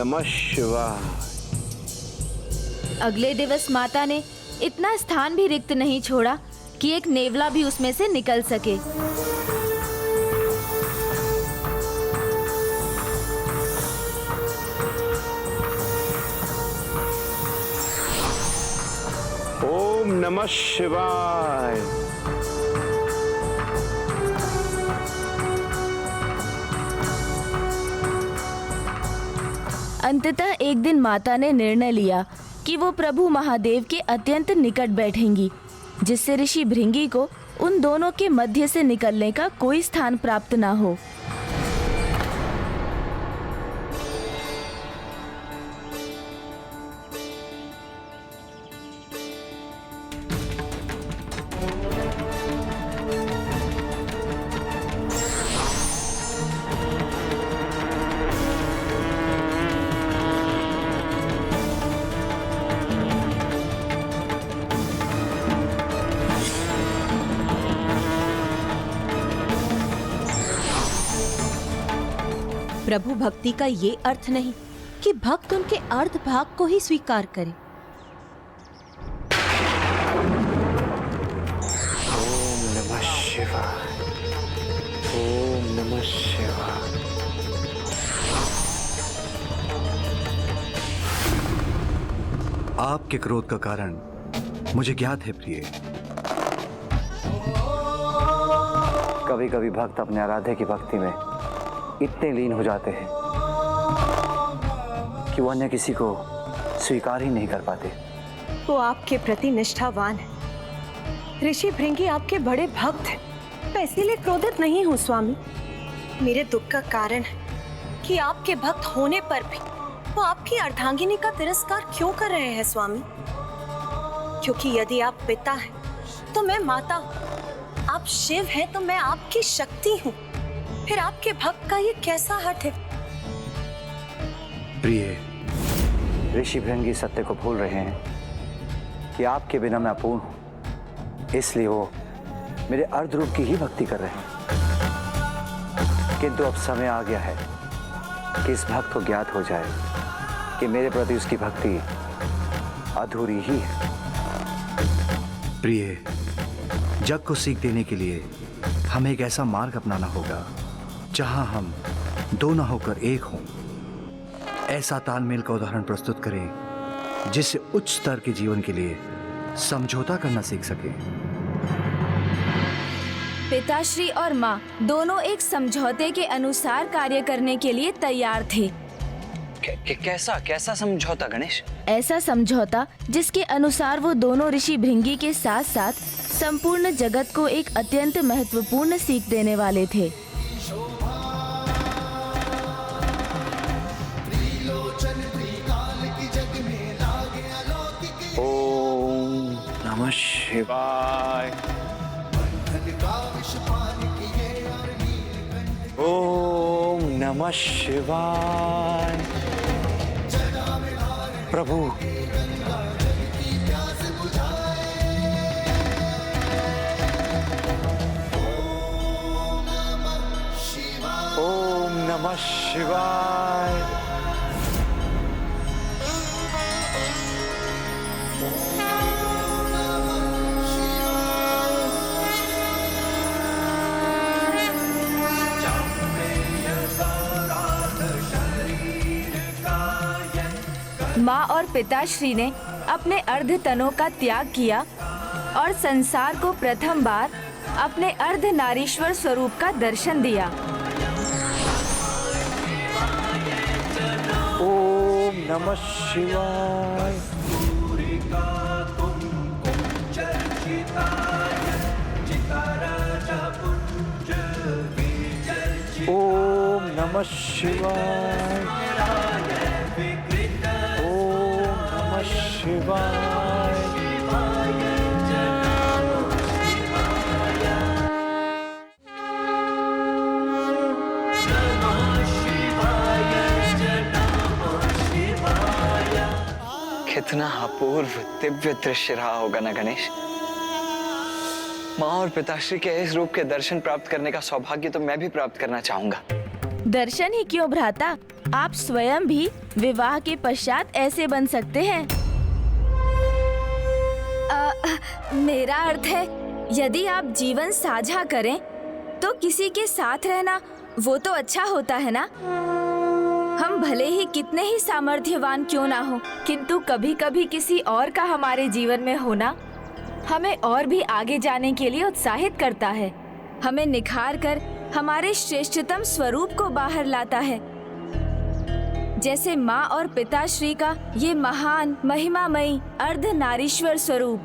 नमः शिवाय। अगले दिवस माता ने इतना स्थान भी रिक्त नहीं छोड़ा कि एक नेवला भी उसमें से निकल सके। ओम नमः शिवाय। अंततः एक दिन माता ने निर्णय लिया कि वो प्रभु महादेव के अत्यंत निकट बैठेंगी, जिससे ऋषि भृंगी को उन दोनों के मध्य से निकलने का कोई स्थान प्राप्त ना हो। प्रभु भक्ति का ये अर्थ नहीं कि भक्त उनके अर्ध भाग को ही स्वीकार करे। ओम नमः शिवाय। ओम नमः शिवाय। आपके क्रोध का कारण मुझे ज्ञात है प्रिय। कभी कभी भक्त अपने आराध्य की भक्ति में इतने लीन हो जाते हैं कि वो अन्य किसी को स्वीकार ही नहीं कर पाते। वो आपके प्रति निष्ठावान है। ऋषि भृंगी आपके बड़े भक्त हैं। मैं इसीलिए क्रोधित नहीं हूँ स्वामी। मेरे दुख का कारण है कि आपके भक्त होने पर भी वो आपकी अर्धांगिनी का तिरस्कार क्यों कर रहे हैं स्वामी? क्योंकि यदि आप पिता हैं तो मैं माता हूँ, आप शिव हैं तो मैं आपकी शक्ति हूँ। फिर आपके भक्त का ये कैसा हठ है? प्रिय, ऋषि भृंगी सत्य को भूल रहे हैं कि आपके बिना मैं अपूर्ण हूं, इसलिए वो मेरे अर्ध रूप की ही भक्ति कर रहे हैं। किंतु अब समय आ गया है कि इस भक्त को ज्ञात हो जाए कि मेरे प्रति उसकी भक्ति अधूरी ही है। प्रिय, जग को सीख देने के लिए हमें एक ऐसा मार्ग अपनाना होगा जहां हम दो न होकर एक हों। ऐसा तालमेल का उदाहरण प्रस्तुत करें जिससे उच्च स्तर के जीवन के लिए समझौता करना सीख सके। पिताश्री और माँ दोनों एक समझौते के अनुसार कार्य करने के लिए तैयार थे। कैसा कैसा समझौता गणेश? ऐसा समझौता जिसके अनुसार वो दोनों ऋषि भृंगी के साथ साथ संपूर्ण जगत को एक अत्यंत महत्वपूर्ण सीख देने वाले थे। ओम नमः शिवाय। ओम नमः शिवाय। प्रभु, ओम नमः शिवाय। माँ और पिताश्री ने अपने अर्ध तनों का त्याग किया और संसार को प्रथम बार अपने अर्ध नारीश्वर स्वरूप का दर्शन दिया। ओम नमः शिवाय। ओम नमः शिवाय। ओम नमः शिवाय। कितना अपूर्व दिव्य दृश्य रहा होगा ना गणेश। माँ और पिताश्री के इस रूप के दर्शन प्राप्त करने का सौभाग्य तो मैं भी प्राप्त करना चाहूंगा। दर्शन ही क्यों भ्राता, आप स्वयं भी विवाह के पश्चात ऐसे बन सकते हैं। मेरा अर्थ है, यदि आप जीवन साझा करें तो किसी के साथ रहना वो तो अच्छा होता है ना। हम भले ही कितने ही सामर्थ्यवान क्यों ना हो, किंतु कभी कभी किसी और का हमारे जीवन में होना हमें और भी आगे जाने के लिए उत्साहित करता है, हमें निखार कर हमारे श्रेष्ठतम स्वरूप को बाहर लाता है। जैसे माँ और पिताश्री का ये महान महिमामयी अर्धनारीश्वर स्वरूप।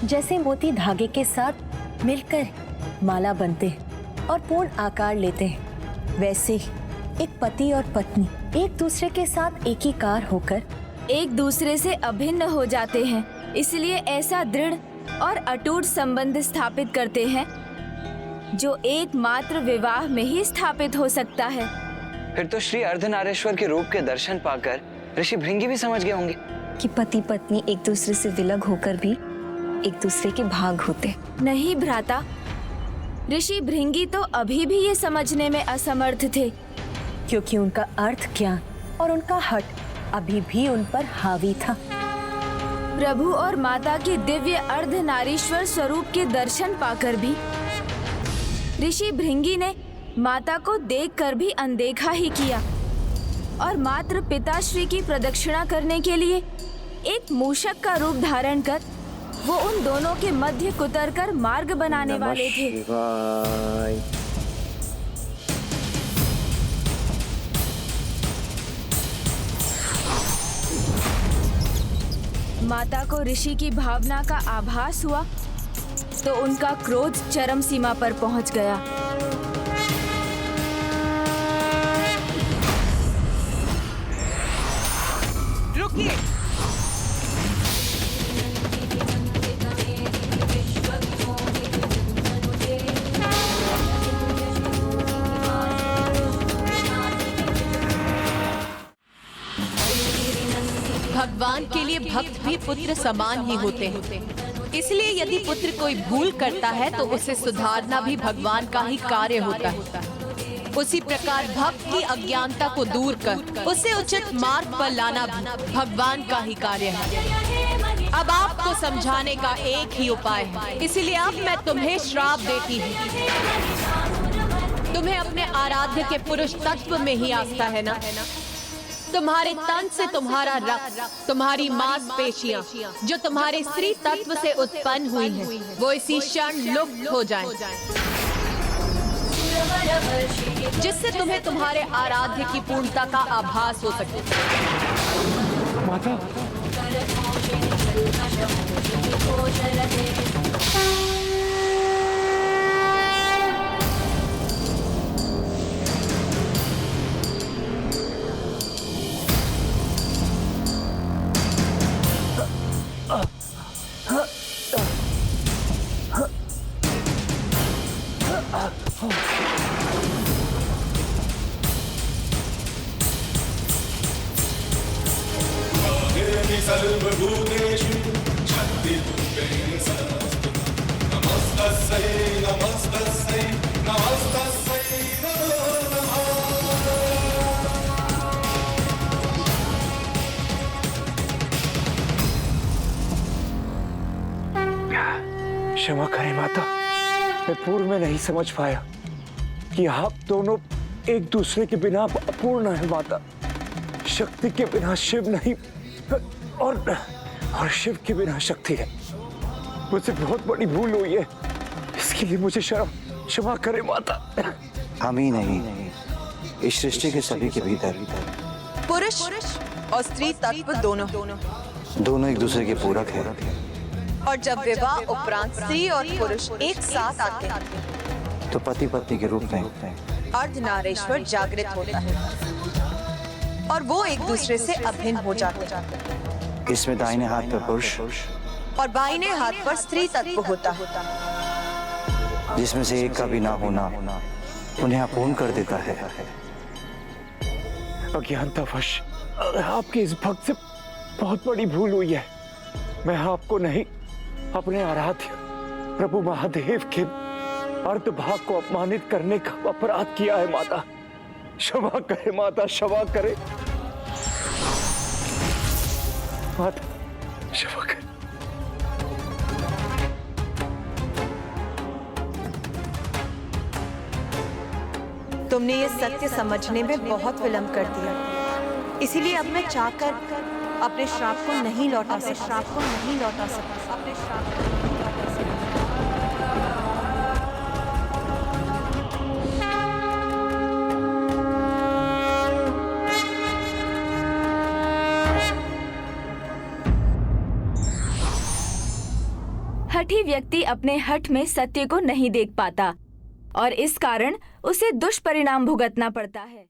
जैसे मोती धागे के साथ मिलकर माला बनते हैं और पूर्ण आकार लेते हैं, वैसे ही एक पति और पत्नी एक दूसरे के साथ एकीकार होकर एक दूसरे से अभिन्न हो जाते हैं। इसलिए ऐसा दृढ़ और अटूट संबंध स्थापित करते हैं जो एकमात्र विवाह में ही स्थापित हो सकता है। फिर तो श्री अर्धनारीश्वर के रूप के दर्शन पाकर ऋषि भृंगी भी समझ गए होंगे कि पति पत्नी एक दूसरे से विलग होकर भी एक दूसरे के भाग होते। नहीं भ्राता, ऋषि भृंगी तो अभी भी ये समझने में असमर्थ थे, क्योंकि उनका अर्थ ज्ञान और उनका हट अभी भी उन पर हावी था। प्रभु और माता के दिव्य अर्धनारीश्वर स्वरूप के दर्शन पाकर भी ऋषि भृंगी ने माता को देखकर भी अनदेखा ही किया और मात्र पिताश्री की प्रदक्षिणा करने के लिए एक मूषक का रूप धारण कर वो उन दोनों के मध्य कुतर कर मार्ग बनाने वाले थे। शिवाय। माता को ऋषि की भावना का आभास हुआ तो उनका क्रोध चरम सीमा पर पहुंच गया। रुकिए। भगवान के लिए भक्त भी पुत्र समान ही होते हैं। इसलिए यदि पुत्र कोई भूल करता है तो उसे सुधारना भी भगवान का ही कार्य होता है। उसी प्रकार भक्त की अज्ञानता को दूर कर उसे उचित मार्ग पर लाना भी भगवान का ही कार्य है। अब आपको समझाने का एक ही उपाय है, इसलिए अब मैं तुम्हें श्राप देती हूँ। तुम्हें अपने आराध्य के पुरुष तत्व में ही आस्था है ना? तुम्हारे तन से तुम्हारा रक्त, तुम्हारी मांसपेशियां जो तुम्हारे स्त्री तत्व से उत्पन्न हुई हैं, वो इसी क्षण लुप्त हो जाएं, जिससे तुम्हें तुम्हारे आराध्य की पूर्णता का आभास हो सके। माता, सर्वभूतेषु शक्तिरूपेण समस्तु नमस्तस्यै नमस्तस्यै नमस्तस्यै नमो नमः। क्षमा करें माता, मैं पूर्व में नहीं समझ पाया कि आप दोनों एक दूसरे के बिना अपूर्ण है माता। शक्ति के बिना शिव नहीं और शिव के बिना शक्ति है। मुझसे बहुत बड़ी भूल हुई है, इसके लिए मुझे क्षमा करें माता। हम ही नहीं, इस सृष्टि के सभी के भीतर पुरुष और स्त्री तत्व दोनों एक दूसरे के पूरक हैं। और जब विवाह उपरांत स्त्री और पुरुष एक साथ आते हैं तो पति पत्नी के रूप में अर्धनारीश्वर जागृत होता है और वो एक दूसरे से अभिन्न हो जाते हैं। इसमें दाहिने हाथ पर पुरुष और बाईने हाथ पर स्त्री तत्व होता है, जिसमें से एक का भी ना होना उन्हें अपूर्ण कर देता है। अज्ञानतावश आपके इस भक्त से बहुत बड़ी भूल हुई है। मैं आपको नहीं, अपने आराध्य प्रभु महादेव के अर्धभाग को अपमानित करने का अपराध किया है माता। क्षमा करे माता, क्षमा करे माता, क्षमा करे। तुमने ये सत्य समझने में बहुत विलंब कर दिया, इसीलिए अब मैं चाहकर अपने श्राप को नहीं लौटा सकता, अपने श्राप को नहीं लौटा सकता। हठी व्यक्ति अपने हठ में सत्य को नहीं देख पाता और इस कारण उसे दुष्परिणाम भुगतना पड़ता है।